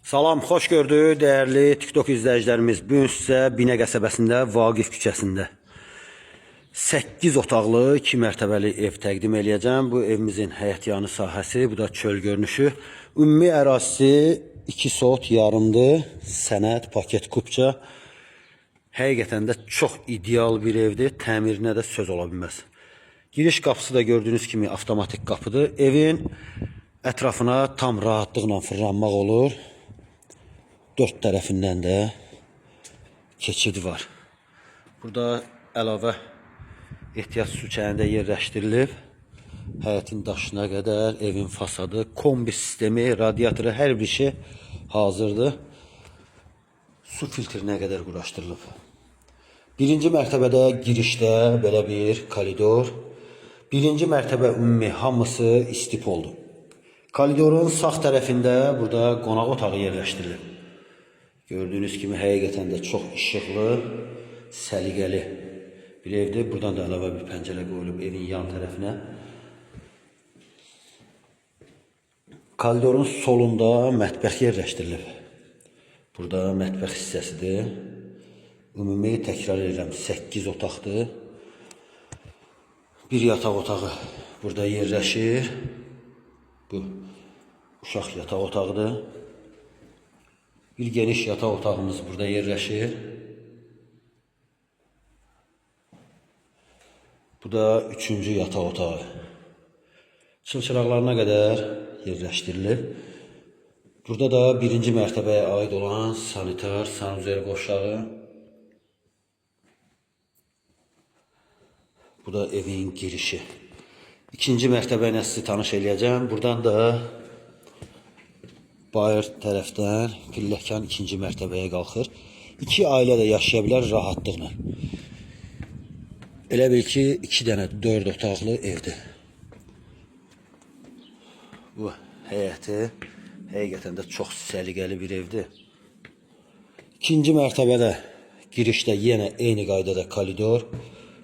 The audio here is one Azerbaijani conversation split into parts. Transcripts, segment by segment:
Salam, xoş gördük dəyərli TikTok izləyicilərimiz. Bu gün sizə Binə qəsəbəsində Vaqif küçəsində 8 otaqlı 2 mərtəbəli ev təqdim eləyəcəm. Bu evimizin həyətyanı sahəsi, bu da çöl görünüşü. Ümumi ərazisi 2 sot yarımdır. Sənəd, paket, kupça. Həqiqətən də çox ideal bir evdir. Təmirinə də söz ola bilməz. Giriş qapısı da gördüyünüz kimi avtomatik qapıdır. Evin ətrafına tam rahatlıqla fırlanmaq olur. Dörd tərəfindən də keçid var. Burada əlavə ehtiyac su çayında yerləşdirilib. Həyətin daşına qədər evin fasadı, kombi sistemi, radiatoru, hər bir şey hazırdır. Su filtrinə qədər quraşdırılıb. Birinci mərtəbədə girişdə belə bir koridor. Birinci mərtəbə ümumi hamısı istipoldur. Koridorun sağ tərəfində burada qonaq otağı yerləşdirilib. Gördüyünüz kimi həqiqətən də çox işıqlı, səliqəli bir evdir. Buradan da əlavə bir pəncərə qoyulub evin yan tərəfinə. Koridorun solunda mətbəx yerləşdirilib. Burada mətbəx hissəsidir. Ümumi təkrar edirəm 8 otaqdır. Bir yataq otağı burada yerləşir. Bu uşaq yataq otağıdır. Bir geniş yataq otağımız burada yerləşir. Bu da üçüncü yataq otağı. Çılçıraqlarına qədər yerləşdirilib. Burada da birinci mərtəbəyə aid olan sanitar, sanuzel qovşağı. Bu da evin girişi. İkinci mərtəbə ilə sizi tanış eləyəcəm. Buradan da bayır tərəfdən pilləkən ikinci mərtəbəyə qalxır. İki ailə də yaşaya bilər rahatlıqla. Elə bil ki, 2 dənə 4 otaqlı evdir. Bu həyəti həqiqətən də çox səliqəli bir evdir. İkinci mərtəbədə girişdə yenə eyni qaydada koridor.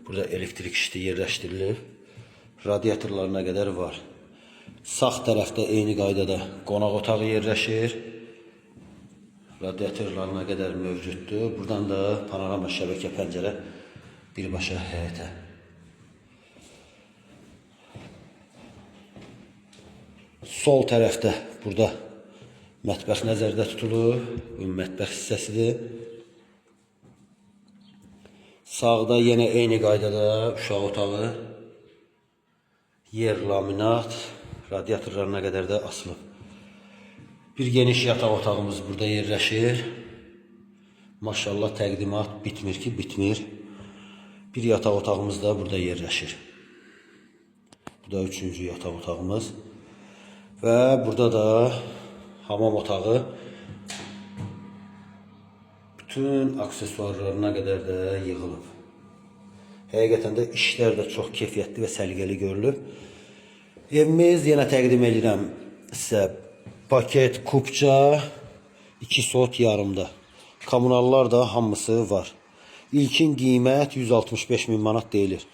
Burada elektrik şiti yerləşdirilib. Radiatorlarına qədər var. Sağ tərəfdə eyni qaydada qonaq otağı yerləşir. Radiatorlarına qədər mövcuddur. Buradan da panorama şəbəkə pəncərə birbaşa həyətə. Sol tərəfdə burada mətbəx nəzərdə tutulur. Bu mətbəx hissəsidir. Sağda yenə eyni qaydada uşaq otağı. Yer laminat. Radiatorlarına qədər də asılıb. Bir geniş yataq otağımız burada yerləşir. Maşallah təqdimat bitmir ki, bitmir. Bir yataq otağımız da burada yerləşir. Bu da üçüncü yataq otağımız. Və burada da hamam otağı. Bütün aksesuarlarına qədər də yığılıb. Həqiqətən də işlər də çox keyfiyyətli və səliqəli görülüb. Evimiz yenə təqdim edirəm sizə paket, kupça, 2 sot yarımda. Kommunallar da hamısı var. İlkin qiymət 165 min manat deyilir.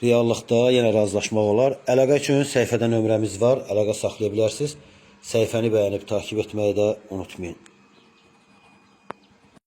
Reallıqda yenə razılaşmaq olar. Əlaqə üçün səhifədə nömrəmiz var. Əlaqə saxlaya bilərsiniz. Səhifəni bəyənib takip etməyi də unutmayın.